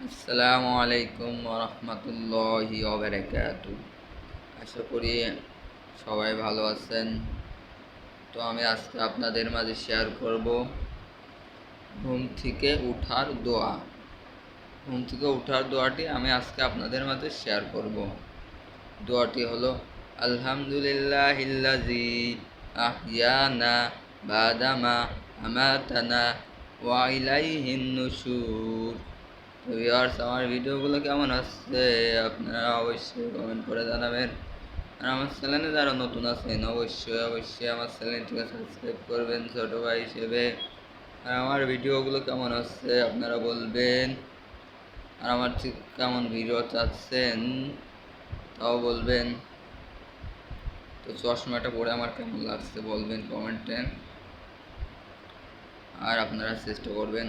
আসসালামু আলাইকুম রহমতুল্লাহি ওবারাকাতু। আশা করি সবাই ভালো আছেন। তো আমি আজকে আপনাদের মাঝে শেয়ার করব ঘুম থেকে উঠার দোয়া। ঘুম থেকে উঠার দোয়াটি আমি আজকে আপনাদের মাঝে শেয়ার করব। দোয়াটি হলো আলহামদুলিল্লাহিল্লাযী আহইয়ানা বাদামা আমাতানা ওয়া ইলাইহিন নুশুর। তো ভিউয়ার্স, আমার ভিডিওগুলো কেমন আসছে আপনারা অবশ্যই কমেন্ট করে জানাবেন। আর আমার চ্যানেলে যারা নতুন আছেন অবশ্যই আমার চ্যানেলটিকে সাবস্ক্রাইব করবেন ছোট ভাই হিসেবে। আর আমার ভিডিওগুলো কেমন আসছে আপনারা বলবেন। আর আমার ঠিক কেমন ভিডিও চাচ্ছেন তাও বলবেন। তো চশমাটা পরে আমার কেমন লাগছে বলবেন কমেন্টে। আর আপনারা চেষ্টা করবেন